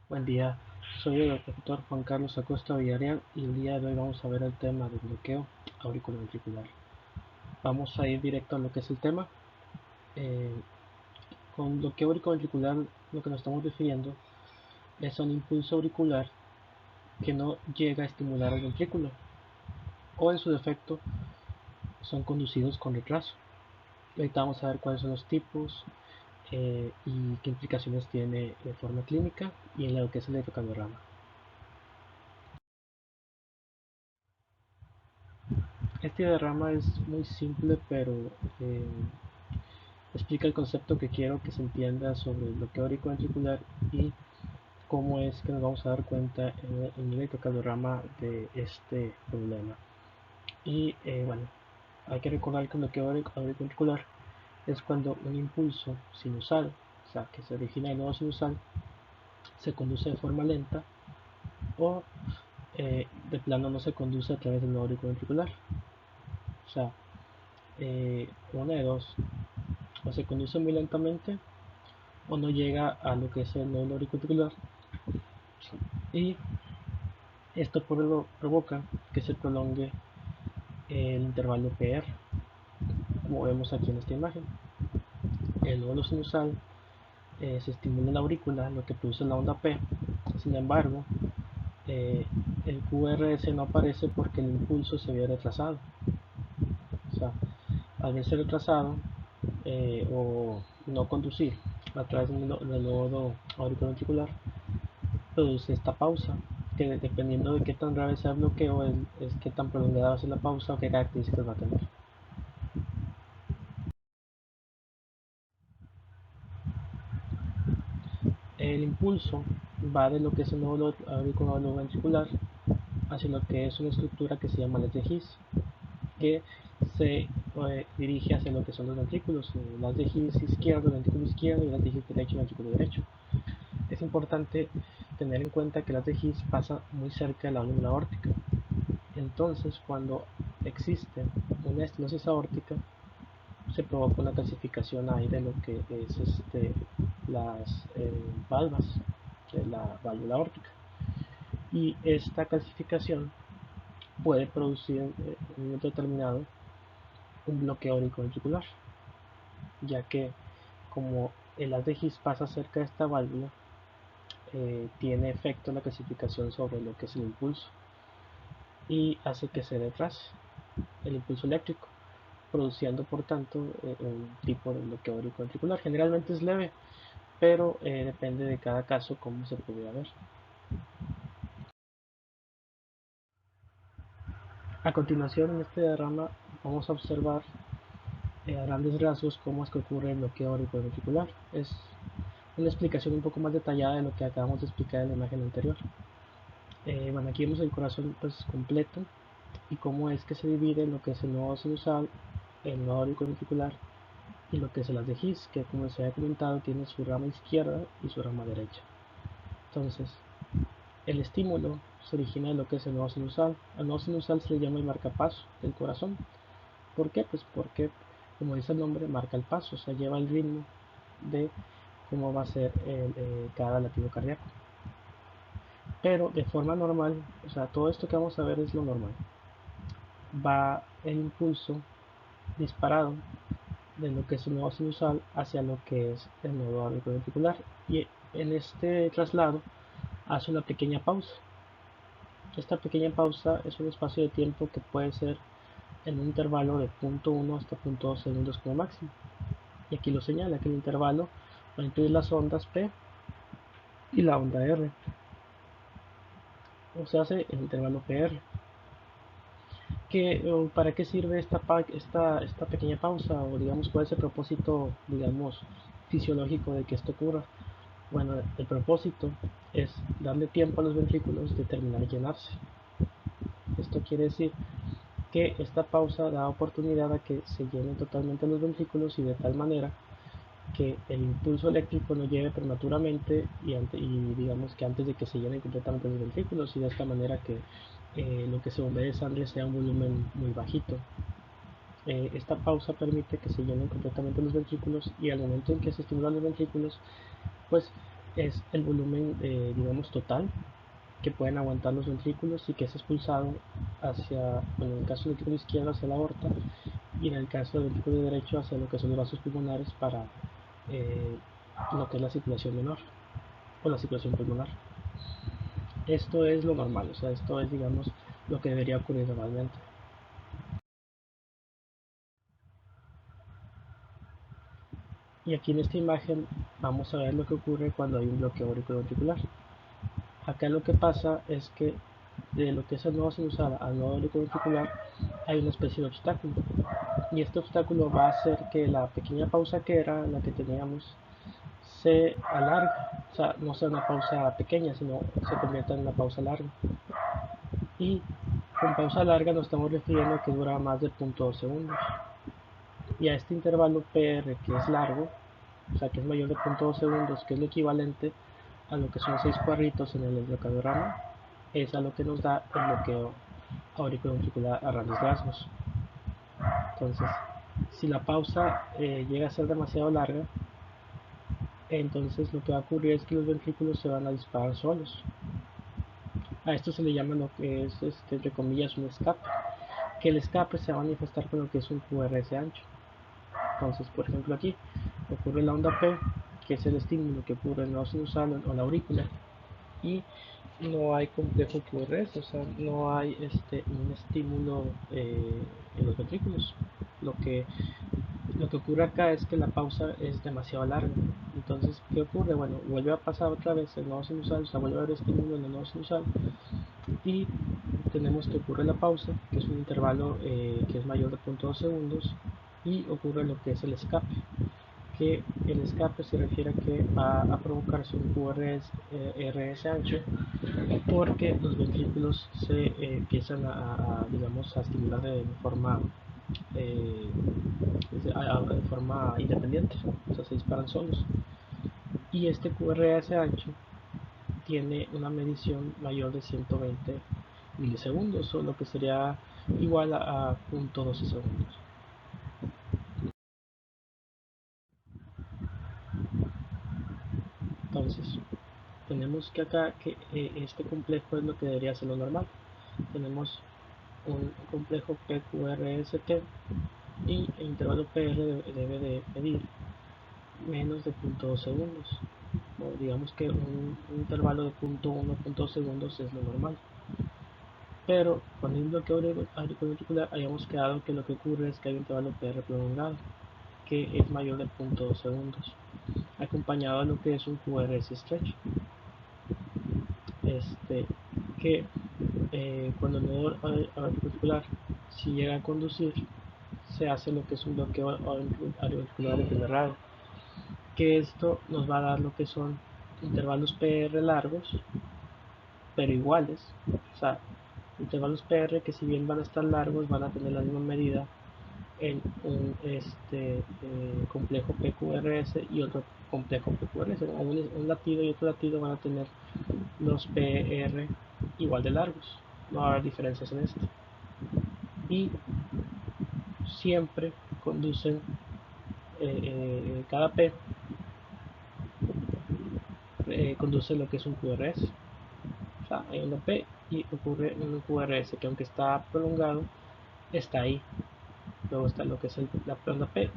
Buen día, soy el doctor Juan Carlos Acosta Villarreal y el día de hoy vamos a ver el tema del bloqueo auriculoventricular. Vamos a ir directo a lo que es el tema. Eh, con bloqueo auriculoventricular lo que nos estamos refiriendo es a un impulso auricular que no llega a estimular al ventrículo o en su defecto son conducidos con retraso. Ahorita vamos a ver cuáles son los tipos y qué implicaciones tiene de forma clínica y en lo que es el electrocardiograma. Este diagrama es muy simple, pero eh, explica el concepto que quiero que se entienda sobre el bloqueo auriculoventricular y cómo es que nos vamos a dar cuenta en el electrocardiograma de este problema. Y bueno, hay que recordar que el bloqueo auriculoventricular es cuando un impulso sinusal, o sea, que se origina del nodo sinusal, se conduce de forma lenta o de plano no se conduce a través del nodo auriculoventricular. O sea, una de dos, o se conduce muy lentamente o no llega a lo que es el nodo auricular y esto provoca que se prolongue el intervalo PR, como vemos aquí en esta imagen. El nódulo sinusal se estimula la aurícula, lo que produce la onda P. Sin embargo, el QRS no aparece porque el impulso se ve retrasado. O sea, al verse retrasado o no conducir a través del nodo auriculoventricular, produce esta pausa, que dependiendo de qué tan grave sea el bloqueo, es qué tan prolongada va a ser la pausa o qué características va a tener. El impulso va de lo que es el nódulo auriculoventricular hacia lo que es una estructura que se llama las de His, que se dirige hacia lo que son los ventrículos, las de His izquierdo, el ventrículo izquierdo, y las de His derecho, el ventrículo derecho. Es importante tener en cuenta que las de His pasa muy cerca de la válvula aórtica. Entonces, cuando existe una estenosis aórtica, se provoca una calcificación ahí de lo que es las valvas de la válvula aórtica. Y esta calcificación puede producir en un momento determinado un bloqueo auriculoventricular, ya que como el haz de His pasa cerca de esta válvula, tiene efecto la calcificación sobre lo que es el impulso y hace que se retrase el impulso eléctrico, produciendo por tanto un tipo de bloqueo auriculoventricular. Generalmente es leve, pero depende de cada caso cómo se pudiera ver. A continuación, en este diagrama vamos a observar a grandes rasgos cómo es que ocurre el bloqueo auriculoventricular. Es una explicación un poco más detallada de lo que acabamos de explicar en la imagen anterior. Bueno, aquí vemos el corazón pues completo y cómo es que se divide en lo que es el nodo sinusal, el nodo auriculoventricular y lo que es el haz de His, que como se había comentado tiene su rama izquierda y su rama derecha. Entonces, el estímulo se origina de lo que es el nodo sinusal. Al nodo sinusal se le llama el marcapaso del corazón. ¿Por qué? Pues porque, como dice el nombre, marca el paso, o sea, lleva el ritmo de cómo va a ser cada latido cardíaco. Pero de forma normal, o sea, todo esto que vamos a ver es lo normal. Va el impulso disparado de lo que es el nodo sinusal hacia lo que es el nodo auriculoventricular y en este traslado hace una pequeña pausa. Esta pequeña pausa es un espacio de tiempo que puede ser en un intervalo de 0.1 hasta 0.2 segundos como máximo. Y aquí lo señala que el intervalo va a incluir las ondas P y la onda R. O se hace el intervalo PR. ¿Para qué sirve esta pequeña pausa? O digamos, ¿cuál es el propósito, digamos, fisiológico de que esto ocurra? Bueno, el propósito es darle tiempo a los ventrículos de terminar de llenarse. Esto quiere decir que esta pausa da oportunidad a que se llenen totalmente los ventrículos y de tal manera que el impulso eléctrico no llegue prematuramente y digamos que antes de que se llenen completamente los ventrículos y de esta manera que lo que se bombee de sangre sea un volumen muy bajito. Esta pausa permite que se llenen completamente los ventrículos y al momento en que se estimulan los ventrículos, pues es el volumen, digamos, total que pueden aguantar los ventrículos y que es expulsado hacia, bueno, en el caso del ventrículo izquierdo hacia la aorta y en el caso del ventrículo derecho hacia lo que son los vasos pulmonares para eh, lo que es la circulación menor o la circulación pulmonar. Esto es lo normal, o sea, esto es, digamos, lo que debería ocurrir normalmente. Y aquí en esta imagen vamos a ver lo que ocurre cuando hay un bloqueo auriculoventricular. Acá lo que pasa es que de lo que es el nodo sinusal al nodo auriculoventricular hay una especie de obstáculo. Y este obstáculo va a hacer que la pequeña pausa que era la que teníamos se alargue. O sea, no sea una pausa pequeña, sino se convierta en una pausa larga. Y con pausa larga nos estamos refiriendo a que dura más de 0.2 segundos. Y a este intervalo PR que es largo, o sea que es mayor de 0.2 segundos, que es lo equivalente a lo que son 6 cuadritos en el electrocardiograma, es a lo que nos da el bloqueo auriculoventricular a grandes rasgos. Entonces, si la pausa llega a ser demasiado larga, entonces lo que va a ocurrir es que los ventrículos se van a disparar solos. A esto se le llama lo que es, entre comillas, un escape, que el escape se va a manifestar con lo que es un QRS ancho. Entonces, por ejemplo, aquí ocurre la onda P, que es el estímulo que ocurre en la sinusal o la aurícula, y no hay complejo QRS, o sea, no hay un estímulo en los ventrículos. Lo que, lo que ocurre acá es que la pausa es demasiado larga. Entonces, ¿qué ocurre? Bueno, vuelve a pasar otra vez el nodo sinusal, o sea, vuelve a haber estímulo en el nodo sinusal, y tenemos que ocurre la pausa, que es un intervalo que es mayor de 0.2 segundos, y ocurre lo que es el escape, que el escape se refiere a que va a provocarse un QRS ancho porque los ventrículos se empiezan digamos, a estimular eh, de forma independiente, o sea, se disparan solos. Y este QRS ancho tiene una medición mayor de 120 milisegundos, o lo que sería igual a 0.12 segundos. Entonces, tenemos que acá que este complejo es lo que debería ser lo normal. Tenemos un complejo PQRST y el intervalo PR debe de medir menos de 0.2 segundos. O digamos que un intervalo de 0.1, 0.2 segundos es lo normal. Pero con el bloqueo auriculoventricular hayamos quedado que lo que ocurre es que hay un intervalo PR prolongado, que es mayor de 0.2 segundos, acompañado de lo que es un QRS estrecho. Que cuando el nodo auricular si llega a conducir, se hace lo que es un bloqueo auricular de primer grado, que esto nos va a dar lo que son intervalos PR largos, pero iguales. O sea, intervalos PR que si bien van a estar largos, van a tener la misma medida en un complejo PQRS y otro complejo PQRS. Un latido y otro latido van a tener los PR igual de largos. No va a haber diferencias en esto. Y siempre conducen cada P conduce lo que es un QRS. O sea, hay una P y ocurre un QRS que aunque está prolongado, está ahí. Luego está lo que es la onda P,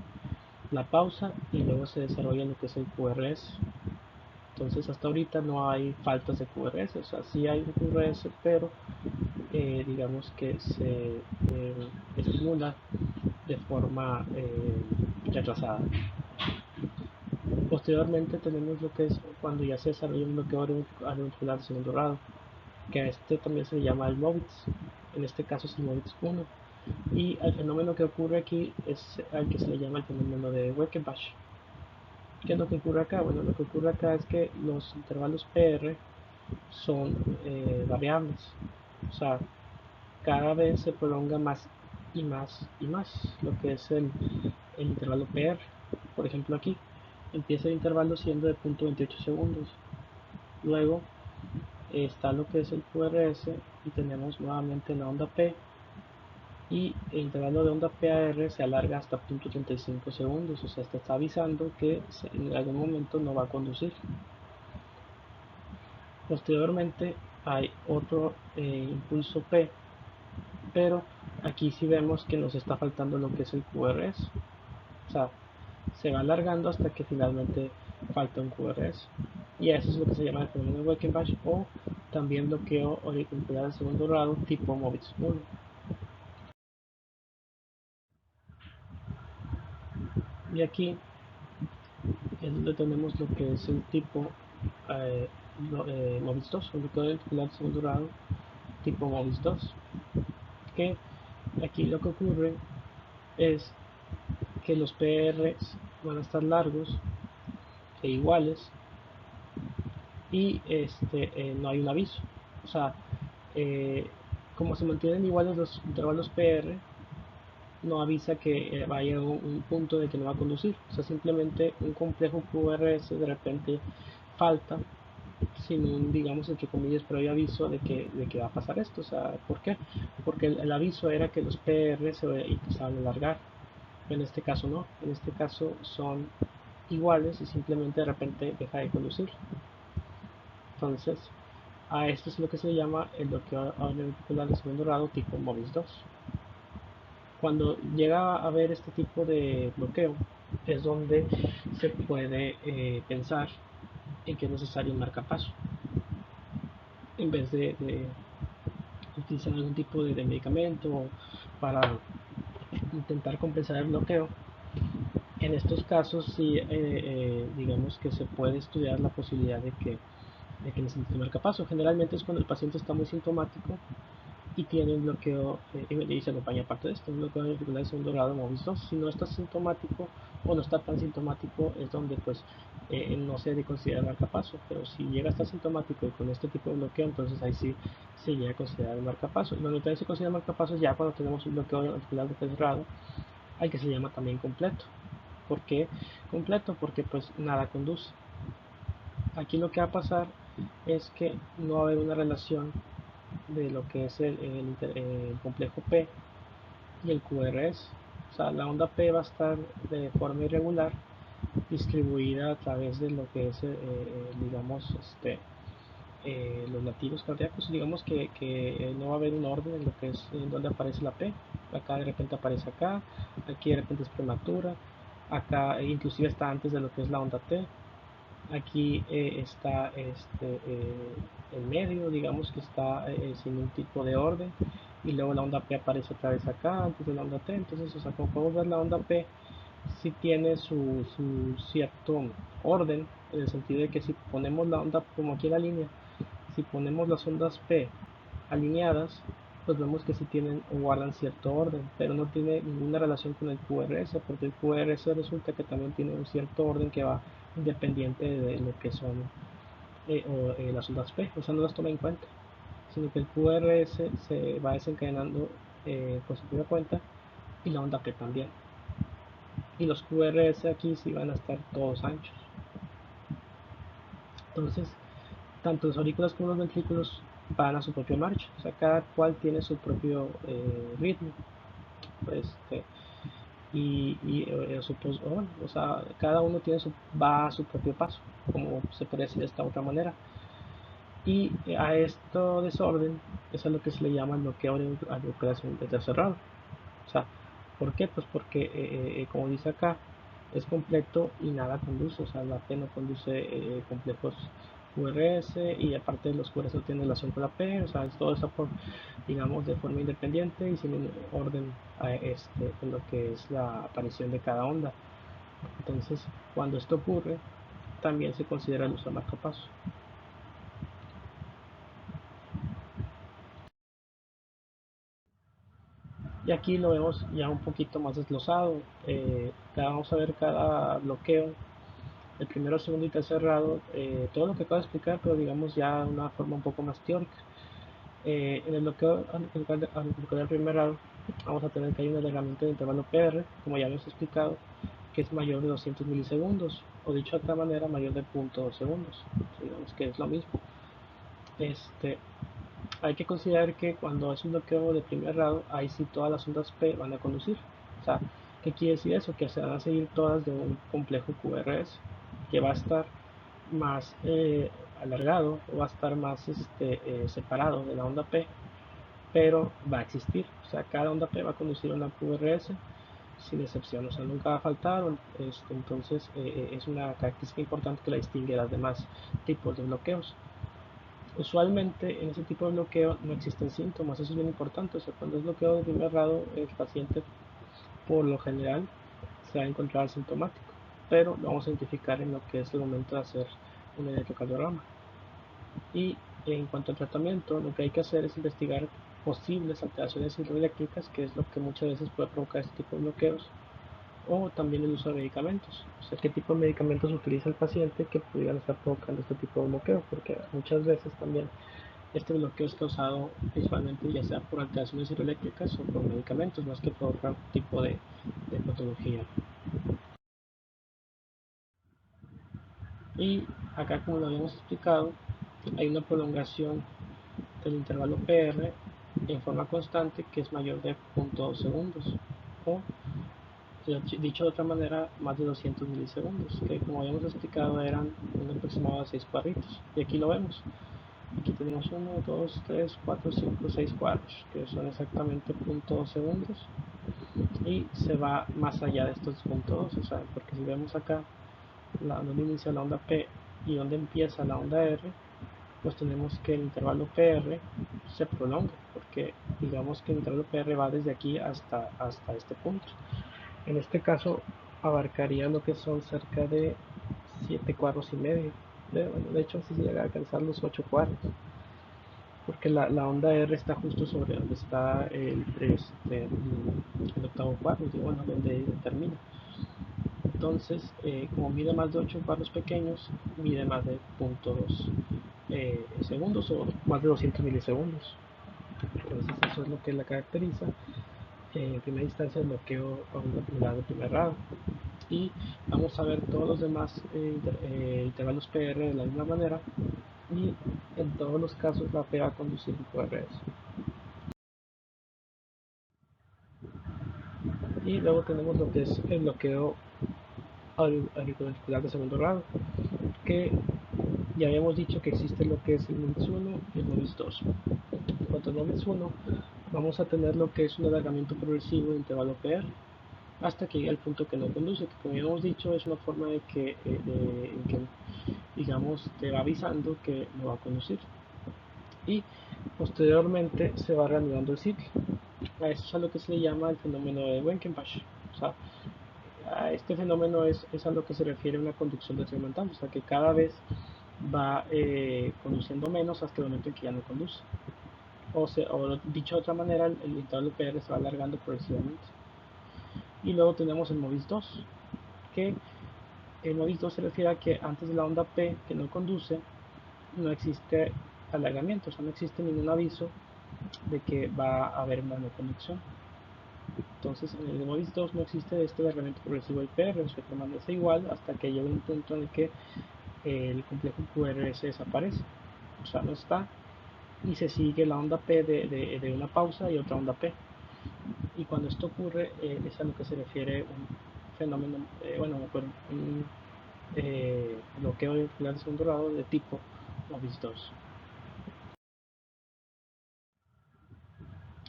la pausa y luego se desarrolla lo que es el QRS. Entonces hasta ahorita no hay faltas de QRS, o sea, sí hay un QRS, pero digamos que se estimula de forma retrasada. Posteriormente tenemos lo que es cuando ya se desarrolla un bloqueo auricular de segundo grado, que a este también se le llama el MOVITS, en este caso es el MOVITS 1, y el fenómeno que ocurre aquí es al que se le llama el fenómeno de Weckebach. ¿Qué es lo que ocurre acá? Bueno, lo que ocurre acá es que los intervalos PR son variables, o sea, cada vez se prolonga más y más y más lo que es el intervalo PR. Por ejemplo aquí, empieza el intervalo siendo de 0.28 segundos, luego está lo que es el QRS y tenemos nuevamente la onda P y el intervalo de onda PAR se alarga hasta 0.35 segundos, o sea, te está avisando que en algún momento no va a conducir. Posteriormente hay otro impulso P, pero aquí sí vemos que nos está faltando lo que es el QRS. O sea, se va alargando hasta que finalmente falta un QRS. Y eso es lo que se llama el fenómeno de Weikenbach, o también bloqueo auricular de segundo grado tipo MOVIX 1. Y aquí es donde tenemos lo que es el tipo MOVIX 2, o bloqueo auricular de segundo grado tipo MOVIX 2. Que aquí lo que ocurre es que los PRs van a estar largos e iguales, y no hay un aviso. O sea, como se mantienen iguales los intervalos PR, no avisa que vaya a un punto de que no va a conducir. O sea, simplemente un complejo QRS de repente falta sin un, digamos, entre comillas, previo aviso de que va a pasar esto. O sea, ¿por qué? Porque el aviso era que los PR se empezaban a alargar. En este caso no. En este caso son iguales y simplemente de repente deja de conducir. Entonces, a esto es lo que se llama el bloqueo auricular de segundo grado tipo MOVIX 2. Cuando llega a haber este tipo de bloqueo, es donde se puede pensar en que es necesario un marcapaso. En vez de utilizar algún tipo de medicamento para intentar compensar el bloqueo, en estos casos sí, digamos que se puede estudiar la posibilidad de que necesite un marcapaso. Generalmente es cuando el paciente está muy sintomático y tiene un bloqueo, y se acompaña parte de esto, un bloqueo auricular de segundo grado MOVIX 2. Si no está sintomático o no está tan sintomático, es donde pues no se debe considerar marcapaso. Pero si llega a estar sintomático y con este tipo de bloqueo, entonces ahí sí se llega a considerar el marcapaso. Y donde también se considera marcapaso ya cuando tenemos un bloqueo auricular de tercer grado, al que se llama también completo. ¿Por qué completo? Porque pues nada conduce. Aquí lo que va a pasar es que no va a haber una relación de lo que es el complejo P y el QRS. O sea, la onda P va a estar de forma irregular distribuida a través de lo que es, digamos, los latidos cardíacos. Digamos que no va a haber un orden en lo que es en donde aparece la P. Acá de repente aparece acá, aquí de repente es prematura, acá inclusive está antes de lo que es la onda T. Aquí está en medio, digamos que está sin un tipo de orden, y luego la onda P aparece otra vez acá antes de la onda T. Entonces, o sea, como podemos ver, la onda P sí tiene su cierto orden, en el sentido de que si ponemos la onda, como aquí en la línea, si ponemos las ondas P alineadas, pues vemos que sí tienen o guardan cierto orden, pero no tiene ninguna relación con el QRS, porque el QRS resulta que también tiene un cierto orden que va independiente de lo que son las ondas P. O sea, no las toma en cuenta, sino que el QRS se va desencadenando por su propia cuenta, y la onda P también. Y los QRS aquí sí van a estar todos anchos. Entonces, tanto los aurículas como los ventrículos van a su propia marcha. O sea, cada cual tiene su propio ritmo. Este, bueno, o sea, cada uno va a su propio paso, como se puede decir de esta otra manera. Y a esto desorden es a lo que se le llama el bloqueo auricular de tercer grado. O sea, ¿por qué? Pues porque, como dice acá, es completo y nada conduce. O sea, la P no conduce complejos QRS, y aparte de los QRS no tienen relación con la P. O sea, todo está digamos, de forma independiente y sin un orden en lo que es la aparición de cada onda. Entonces, cuando esto ocurre, también se considera el uso de marcapasos. Y aquí lo vemos ya un poquito más desglosado. Vamos a ver cada bloqueo, el primero, segundo y tercer grado, todo lo que acabo de explicar, pero digamos ya de una forma un poco más teórica. En el bloqueo del primer grado, vamos a tener que hay un alargamiento de intervalo PR, como ya hemos explicado, que es mayor de 200 milisegundos, o dicho de otra manera, mayor de 0.2 segundos. Digamos que es lo mismo. Este, Hay que considerar que cuando es un bloqueo de primer grado, ahí sí todas las ondas P van a conducir. O sea, ¿qué quiere decir eso? Que se van a seguir todas de un complejo QRS, que va a estar más alargado, o va a estar más separado de la onda P, pero va a existir. O sea, cada onda P va a conducir una QRS sin excepción, o sea, nunca va a faltar. Entonces, es una característica importante que la distingue de las demás tipos de bloqueos. Usualmente en ese tipo de bloqueo no existen síntomas, eso es bien importante. O sea, cuando es bloqueo de primer grado, el paciente por lo general se va a encontrar asintomático, pero lo vamos a identificar en lo que es el momento de hacer un electrocardiograma. Y en cuanto al tratamiento, lo que hay que hacer es investigar posibles alteraciones hidroeléctricas, que es lo que muchas veces puede provocar este tipo de bloqueos, o también el uso de medicamentos. O sea, qué tipo de medicamentos utiliza el paciente que pudieran estar provocando este tipo de bloqueo, porque muchas veces también este bloqueo es causado principalmente ya sea por alteraciones hidroeléctricas o por medicamentos, más que por otro tipo de patología. Y acá, como lo habíamos explicado, hay una prolongación del intervalo PR en forma constante que es mayor de 0.2 segundos, o dicho de otra manera, más de 200 milisegundos, que como habíamos explicado eran un aproximado de 6 cuadritos. Y aquí lo vemos. Aquí tenemos 1, 2, 3, 4, 5, 6 cuadros, que son exactamente 0.2 segundos. Y se va más allá de estos 0.2, o sea, porque si vemos acá donde inicia la onda P y donde empieza la onda R, pues tenemos que el intervalo PR se prolonga, porque digamos que el intervalo PR va desde aquí hasta este punto. En este caso abarcaría lo que son cerca de 7 cuadros y medio. De hecho, si se llega a alcanzar los 8 cuadros, porque la onda R está justo sobre donde está el octavo cuadro, bueno, donde termina. Entonces, como mide más de 8 cuadros pequeños, mide más de 0.2 segundos o más de 200 milisegundos. Entonces, eso es lo que la caracteriza en primera instancia el bloqueo auricular de primer grado. Y vamos a ver todos los demás intervalos PR de la misma manera, y en todos los casos la P va a conducir en QRS. Y luego tenemos lo que es el bloqueo auricular de segundo grado, que ya habíamos dicho que existe lo que es el MOVIS 1 y el MOVIS 2. En cuanto al MOVIS 1, vamos a tener lo que es un alargamiento progresivo de intervalo PR hasta que llegue al punto que no conduce, que como ya hemos dicho es una forma de que, digamos, te va avisando que no va a conducir. Y posteriormente se va reanudando el ciclo. A eso es a lo que se le llama el fenómeno de Wenckebach. O sea, a este fenómeno es a lo que se refiere una conducción decremental, o sea que cada vez va conduciendo menos hasta el momento en que ya no conduce. O dicho de otra manera, el intervalo PR se va alargando progresivamente. Y luego tenemos el MOVIS 2, que el MOVIS 2 se refiere a que antes de la onda P que no conduce, no existe alargamiento, o sea, no existe ningún aviso de que va a haber una no conducción. Entonces, en el MOVIS 2 no existe este alargamiento progresivo del PR, se permanece igual hasta que llegue un punto en el que el complejo QRS desaparece, o sea, no está, y se sigue la onda P de una pausa y otra onda P. Y cuando esto ocurre, es a lo que se refiere un fenómeno, un bloqueo auricular de segundo grado de tipo MOVIS 2.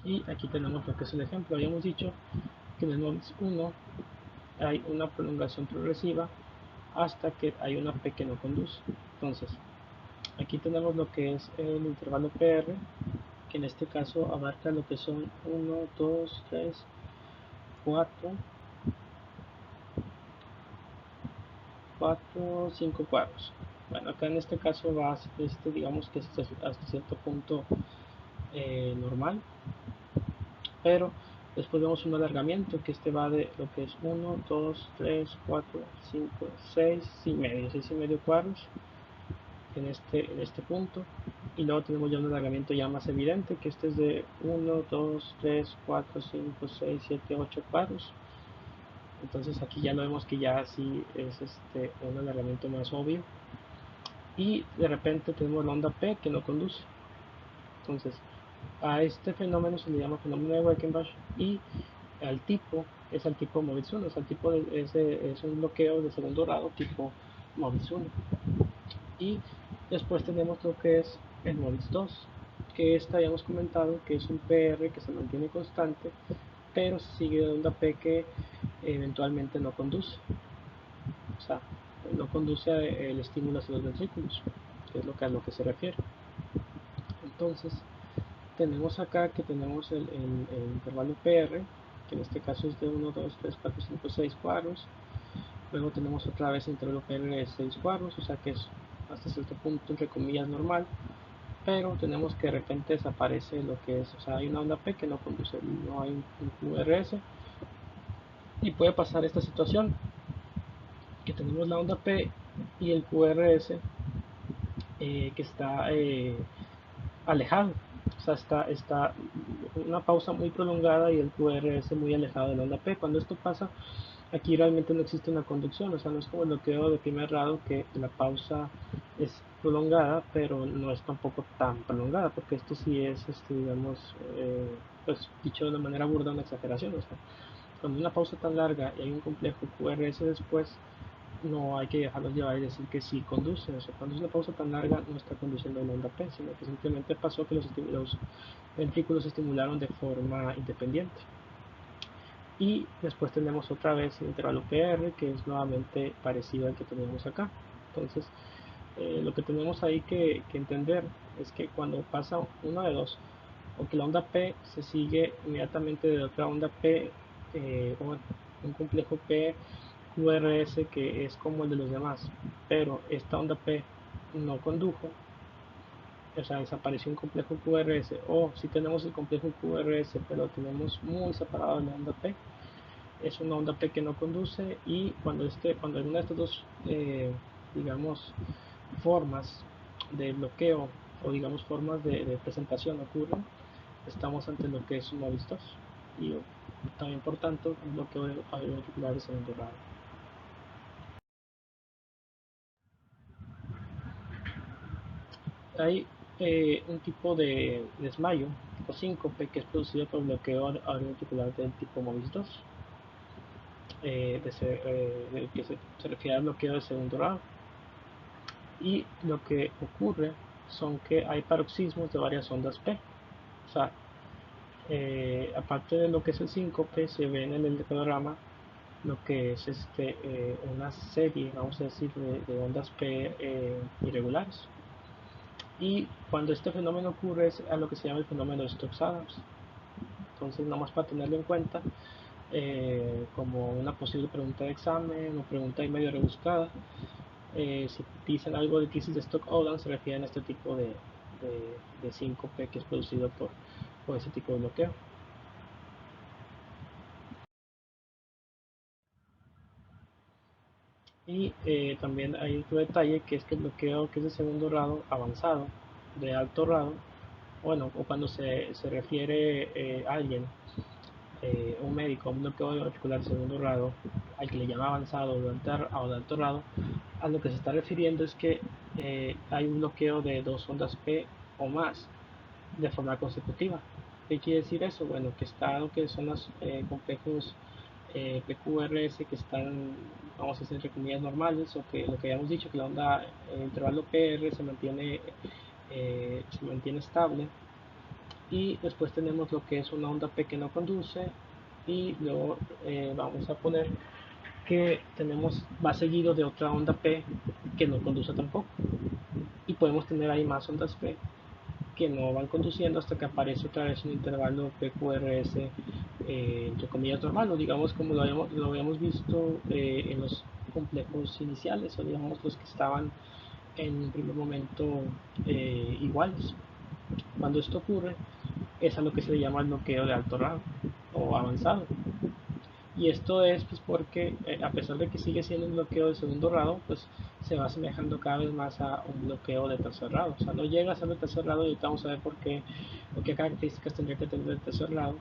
Y aquí tenemos lo que es el ejemplo. Habíamos dicho que en el MOVIS 1 hay una prolongación progresiva hasta que hay una P que no conduce. Entonces, aquí tenemos lo que es el intervalo PR, que en este caso abarca lo que son 1, 2, 3, 4, 4, 5 cuadros. Bueno, acá en este caso va, digamos que es hasta cierto punto normal, pero después vemos un alargamiento que va de lo que es 1, 2, 3, 4, 5, 6 y medio, 6 y medio cuadros en este punto. Y luego tenemos ya un alargamiento ya más evidente, que este es de 1, 2, 3, 4, 5, 6, 7, 8 cuadros. Entonces aquí ya lo vemos que ya sí es un alargamiento más obvio. Y de repente tenemos la onda P que no conduce. Entonces a este fenómeno se le llama fenómeno de Wenckebach, y al tipo es al tipo MOVIS 1, o sea, el tipo es un bloqueo de segundo grado tipo MOVIS 1. Y después tenemos lo que es el MOVIX 2, que esta habíamos comentado que es un PR que se mantiene constante, pero sigue de onda P que eventualmente no conduce. O sea, no conduce el estímulo hacia los ventrículos, que es a lo que se refiere. Entonces, tenemos acá que tenemos el intervalo PR, que en este caso es de 1, 2, 3, 4, 5, 6 cuadros. Luego tenemos otra vez el intervalo PR de 6 cuadros, o sea que es hasta cierto punto, entre comillas, normal. Pero tenemos que de repente desaparece lo que es, o sea, hay una onda P que no conduce, no hay un QRS. Y puede pasar esta situación, que tenemos la onda P y el QRS que está alejado. O sea, está una pausa muy prolongada y el QRS muy alejado de la onda P. Cuando esto pasa, aquí realmente no existe una conducción, o sea, no es como el bloqueo de primer grado que la pausa es prolongada, pero no es tampoco tan prolongada, porque esto sí es, digamos, pues dicho de una manera burda, una exageración. O sea, cuando una pausa tan larga y hay un complejo QRS después, no hay que dejarlos llevar y decir que sí conduce. O sea, cuando es una pausa tan larga, no está conduciendo la onda P, sino que simplemente pasó que los ventrículos se estimularon de forma independiente. Y después tenemos otra vez el intervalo PR, que es nuevamente parecido al que tenemos acá. Entonces, lo que tenemos ahí que entender es que cuando pasa una de dos, o que la onda P se sigue inmediatamente de otra onda P, o un complejo P QRS que es como el de los demás, pero esta onda P no condujo, o sea, desapareció un complejo QRS, o si tenemos el complejo QRS pero lo tenemos muy separado de la onda P, es una onda P que no conduce. Y cuando alguna de estas dos, digamos, formas de bloqueo o digamos formas de presentación ocurren, estamos ante lo que es un MOVIS 2 y también por tanto un bloqueo auricular de segundo grado. Hay un tipo de desmayo o síncope que es producido por bloqueo auricular del tipo MOVIS 2, que se refiere al bloqueo de segundo grado. Y lo que ocurre son que hay paroxismos de varias ondas P. O sea, aparte de lo que es el síncope, se ve en el electrocardiograma lo que es una serie, vamos a decir, de ondas P irregulares. Y cuando este fenómeno ocurre es a lo que se llama el fenómeno de Stokes-Adams. Entonces, nada más para tenerlo en cuenta, como una posible pregunta de examen o pregunta ahí medio rebuscada, si dicen algo de crisis de Stokes-Adams, se refieren a este tipo de síncope que es producido por ese tipo de bloqueo. Y también hay otro detalle, que es que el bloqueo que es de segundo grado avanzado, de alto grado, bueno, o cuando se refiere a alguien, un médico, un bloqueo auricular de segundo grado, al que le llama avanzado o de alto grado, a lo que se está refiriendo es que hay un bloqueo de dos ondas P o más de forma consecutiva. ¿Qué quiere decir eso? Bueno, que está lo que son los complejos PQRS que están, vamos a decir, entre comillas normales, o que lo que habíamos dicho, que la onda intervalo PR se mantiene estable. Y después tenemos lo que es una onda P que no conduce, y luego vamos a poner que va seguido de otra onda P que no conduce tampoco, y podemos tener ahí más ondas P que no van conduciendo hasta que aparece otra vez un intervalo PQRS entre comillas normal, o digamos como lo habíamos visto en los complejos iniciales, o digamos los que estaban en un primer momento iguales. Cuando esto ocurre es a lo que se le llama el bloqueo de alto grado o avanzado. Y esto es pues porque a pesar de que sigue siendo un bloqueo de segundo grado, pues se va asemejando cada vez más a un bloqueo de tercer grado. O sea, no llega a ser de tercer grado, y ahorita vamos a ver por qué o qué características tendría que tener el tercer grado.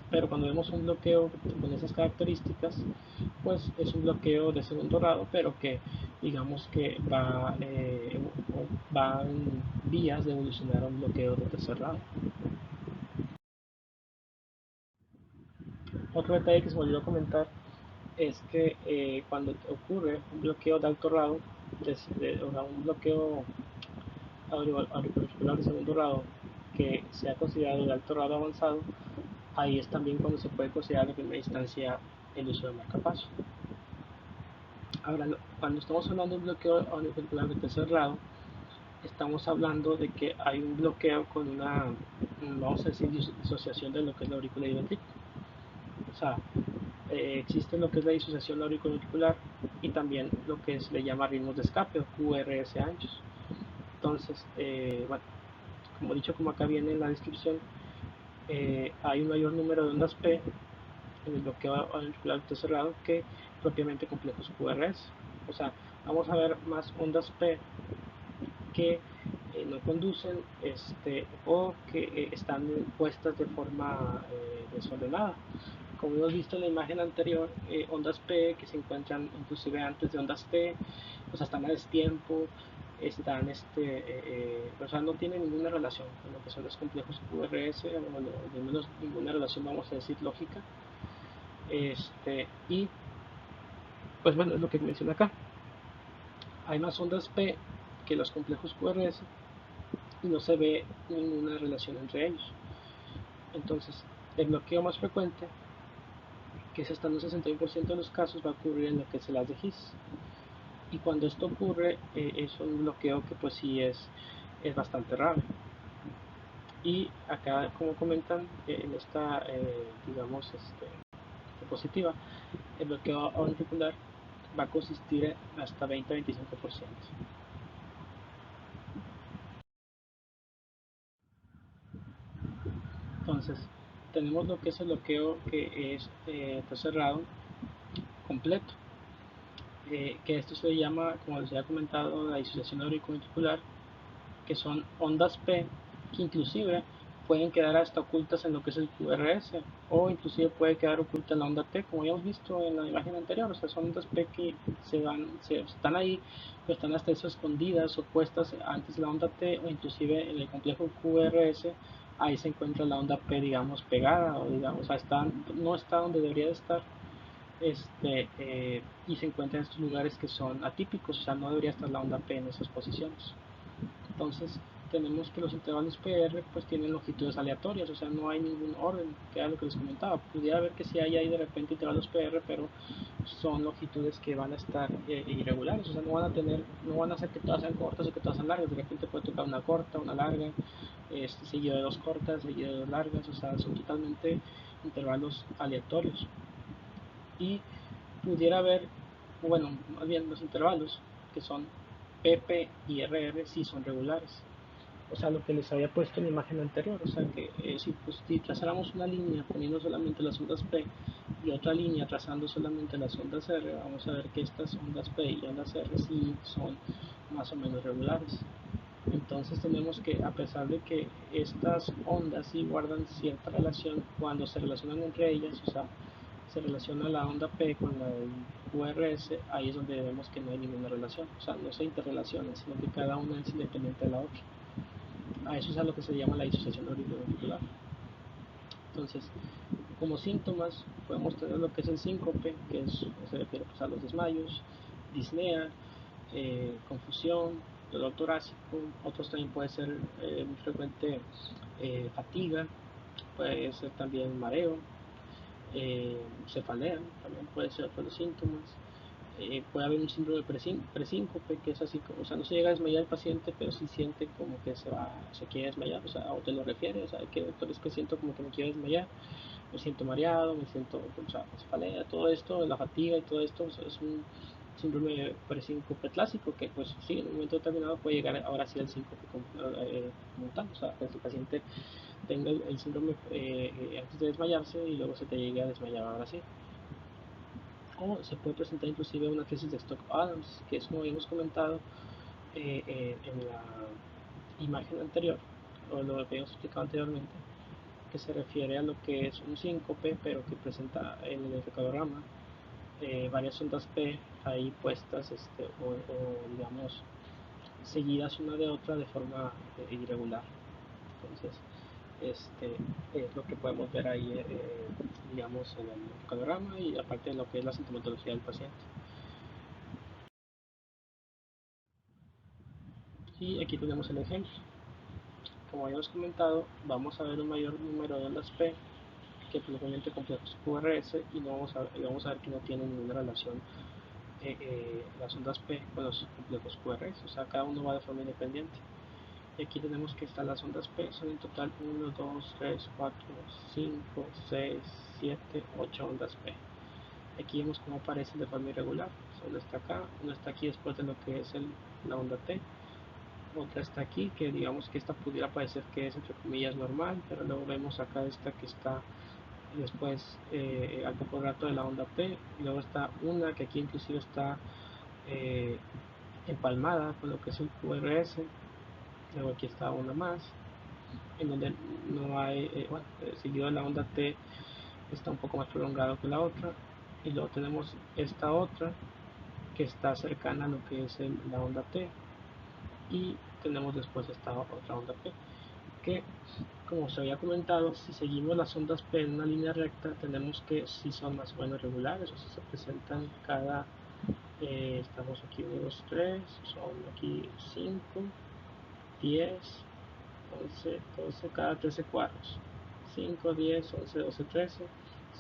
Pero cuando vemos un bloqueo con esas características, pues es un bloqueo de segundo grado, pero que digamos que va en vías de evolucionar a un bloqueo de tercer grado. Otro detalle que se me olvidó comentar es que cuando ocurre un bloqueo de alto grado, o sea, un bloqueo auricular de segundo grado que sea considerado de alto grado avanzado, ahí es también cuando se puede considerar en primera instancia el uso de marcapaso. Ahora, cuando estamos hablando de un bloqueo auricular de tercer grado, estamos hablando de que hay un bloqueo con una, vamos a decir, disociación de lo que es la aurícula y el ventrículo. O sea, existe lo que es la disociación auricular y también lo que se le llama ritmos de escape o QRS anchos. Entonces, bueno, como dicho, como acá viene en la descripción, hay un mayor número de ondas P en el bloqueo auricular cerrado que propiamente complejos QRS. O sea, vamos a ver más ondas P que no conducen o que están puestas de forma desordenada. Como hemos visto en la imagen anterior, ondas P que se encuentran inclusive antes de ondas T, pues están a destiempo, están, o sea, no tienen ninguna relación con lo que son los complejos QRS, o de menos ninguna relación, vamos a decir, lógica. Y pues bueno, es lo que menciona acá. Hay más ondas P que los complejos QRS y no se ve ninguna relación entre ellos. Entonces, el bloqueo más frecuente, que es hasta un 61% de los casos, va a ocurrir en lo que es el haz de His. Y cuando esto ocurre, es un bloqueo que pues sí es bastante raro. Y acá, como comentan, en esta, digamos, diapositiva, el bloqueo auricular va a consistir hasta 20-25%. Entonces, tenemos lo que es el bloqueo que es cerrado completo, que esto se llama, como les había comentado, la disociación auricular, que son ondas P que inclusive pueden quedar hasta ocultas en lo que es el QRS o inclusive puede quedar oculta en la onda T, como ya hemos visto en la imagen anterior. O sea, son ondas P que están ahí, pero están hasta eso escondidas o puestas antes de la onda T, o inclusive en el complejo QRS ahí se encuentra la onda P, digamos, pegada, o digamos, o sea, no está donde debería de estar, y se encuentra en estos lugares que son atípicos. O sea, no debería estar la onda P en esas posiciones. Entonces tenemos que los intervalos PR pues tienen longitudes aleatorias, o sea, no hay ningún orden, que era lo que les comentaba. Pudiera haber que sí hay ahí de repente intervalos PR, pero son longitudes que van a estar irregulares, o sea, no van a ser que todas sean cortas o que todas sean largas. De repente puede tocar una corta, una larga, seguido de dos cortas, seguido de dos largas. O sea, son totalmente intervalos aleatorios. Y pudiera haber, bueno, más bien los intervalos, que son PP y RR, sí son regulares. O sea, lo que les había puesto en la imagen anterior. O sea, que si trazáramos una línea poniendo solamente las ondas P y otra línea trazando solamente las ondas R, vamos a ver que estas ondas P y ondas R sí son más o menos regulares. Entonces tenemos que, a pesar de que estas ondas sí guardan cierta relación cuando se relacionan entre ellas, o sea, se relaciona la onda P con la del QRS, ahí es donde vemos que no hay ninguna relación. O sea, no se interrelacionan, sino que cada una es independiente de la otra. A eso es a lo que se llama la disociación auricular. Entonces, como síntomas podemos tener lo que es el síncope, que se refiere pues, a los desmayos, disnea, confusión, dolor torácico. Otros también puede ser muy frecuente fatiga, puede ser también mareo, cefalea, también puede ser otro de los síntomas. Puede haber un síndrome presíncope, que es así como, o sea, no se llega a desmayar el paciente, pero sí siente como que se quiere desmayar. O sea, o te lo refiere, o sea, que doctor, es que siento como que me quiero desmayar, me siento mareado, me siento, o sea, cefalea, todo esto, la fatiga y todo esto, o sea, es un síndrome presíncope clásico que pues sí, en un momento determinado puede llegar ahora sí al síncope como tal. O sea, que el paciente tenga el síndrome antes de desmayarse y luego se te llegue a desmayar ahora sí. O se puede presentar inclusive una crisis de Stock-Adams, que es como habíamos comentado en la imagen anterior, o lo habíamos explicado anteriormente, que se refiere a lo que es un síncope, pero que presenta en el electrocardiograma varias ondas P ahí puestas, o digamos seguidas una de otra de forma irregular. Entonces, es lo que podemos ver ahí, digamos, en el electrocardiograma, y aparte de lo que es la sintomatología del paciente. Y aquí tenemos el ejemplo. Como habíamos comentado, vamos a ver un mayor número de ondas P que propiamente complejos QRS, y vamos a ver que no tienen ninguna relación las ondas P con los complejos QRS, o sea, cada uno va de forma independiente. Y aquí tenemos que las ondas P son en total 1, 2, 3, 4, 5, 6, 7, 8 ondas P. Aquí vemos cómo aparecen de forma irregular. Una está acá, una está aquí después de lo que es la onda T, otra está aquí, que digamos que esta pudiera parecer que es entre comillas normal, pero luego vemos acá esta que está después al poco rato de la onda P, y luego está una que aquí inclusive está eh, empalmada con lo que es el QRS. Luego aquí está una más en donde no hay, seguido de la onda T está un poco más prolongado que la otra, y luego tenemos esta otra que está cercana a lo que es la onda T, y tenemos después esta otra onda P que, como se había comentado, si seguimos las ondas P en una línea recta, tenemos que si son más o menos regulares, o sea, se presentan cada, estamos aquí 1, 2, 3, son aquí 5, 10, 11, 12, cada 13 cuadros. 5, 10, 11, 12, 13,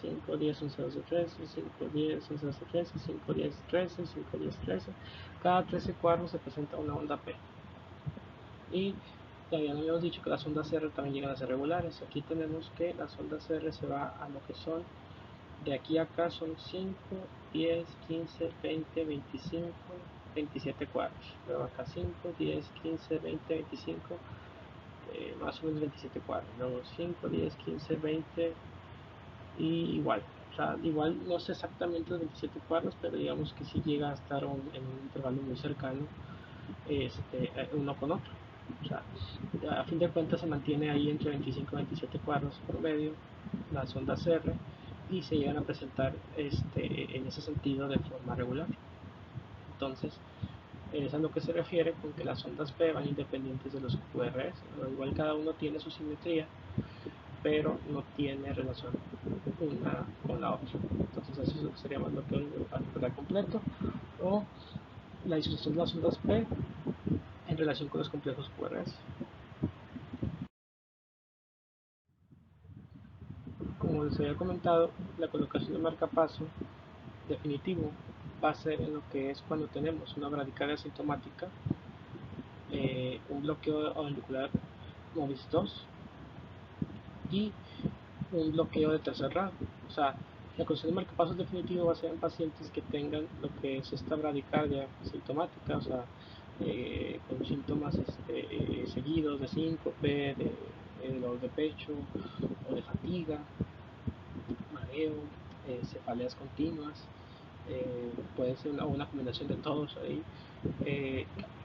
5, 10, 11, 12, 13, 5, 10, 11, 12, 13, 5, 10, 13, 5, 10, 13. Cada 13 cuadros se presenta una onda P. Y ya habíamos dicho que las ondas R también llegan a ser regulares. Aquí tenemos que las ondas R se va a lo que son, de aquí a acá son 5, 10, 15, 20, 25, 27 cuadros. Luego acá 5, 10, 15, 20, 25, más o menos 27 cuadros. Luego 5, 10, 15, 20 y igual. O sea, igual no sé exactamente los 27 cuadros, pero digamos que sí llega a estar en un intervalo muy cercano uno con otro. O sea, a fin de cuentas se mantiene ahí entre 25 y 27 cuadros promedio las ondas R, y se llegan a presentar en ese sentido de forma regular. Entonces, es a lo que se refiere con que las ondas P van independientes de los QRS. Igual cada uno tiene su simetría, pero no tiene relación una con la otra. Entonces eso sería más lo que hoy completo, o la disociación de las ondas P en relación con los complejos QRS. Como les había comentado, la colocación de marcapaso definitivo va a ser en lo que es cuando tenemos una bradicardia asintomática, un bloqueo auricular MOVIS 2 y un bloqueo de tercer grado. O sea, la colocación de marcapasos definitivo va a ser en pacientes que tengan lo que es esta bradicardia asintomática, o sea, con síntomas seguidos de síncope, de dolor de pecho o de fatiga, mareo, cefaleas continuas, puede ser una combinación de todos ahí,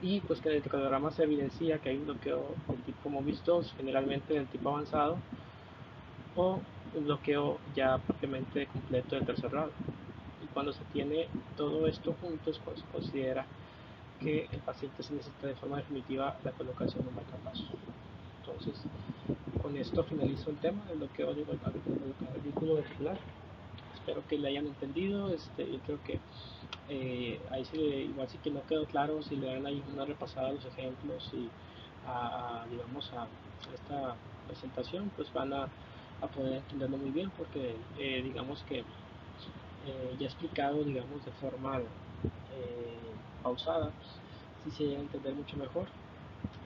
y pues que en el electrocardiograma se evidencia que hay un bloqueo del tipo MOVIS 2, generalmente del tipo avanzado, o un bloqueo ya propiamente completo de tercer grado. Y cuando se tiene todo esto juntos, pues se considera que el paciente se necesita de forma definitiva la colocación de marcapasos. Entonces, con esto finalizo el tema del bloqueo de vínculo ventricular. Espero que le hayan entendido. Yo creo que ahí igual sí que no quedó claro, si le dan ahí una repasada a los ejemplos y digamos a esta presentación, pues van a poder entenderlo muy bien, porque digamos que ya explicado, digamos, de forma pausada, sí se llega a entender mucho mejor,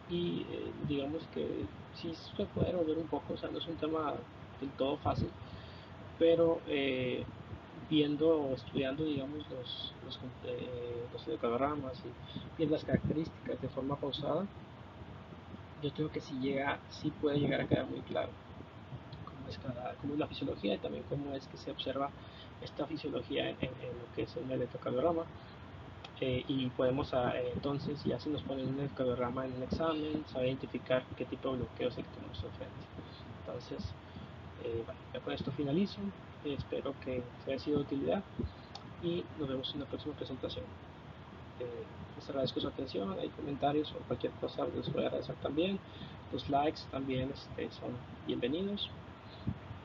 y digamos que sí se puede volver un poco, o sea, no es un tema del todo fácil, pero viendo o estudiando, digamos, los electrogramas y viendo las características de forma pausada, yo creo que sí puede llegar a quedar muy claro cómo es la fisiología, y también cómo es que se observa esta fisiología en lo que es el electrocardiograma. Y podemos entonces, ya si nos ponen un electrocardiograma en un examen, saber identificar qué tipo de bloqueo es el que tenemos enfrente. Entonces, bueno, ya con esto finalizo. Espero que les haya sido de utilidad y nos vemos en la próxima presentación. Les agradezco su atención, hay comentarios o cualquier cosa les voy a agradecer también. Los likes también son bienvenidos,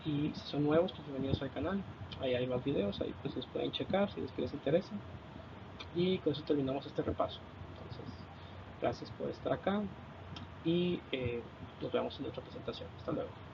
y si son nuevos, pues bienvenidos al canal. Ahí hay más videos, ahí pues los pueden checar si les interesa. Y con eso terminamos este repaso. Entonces, Gracias por estar acá y nos vemos en otra presentación. Hasta luego.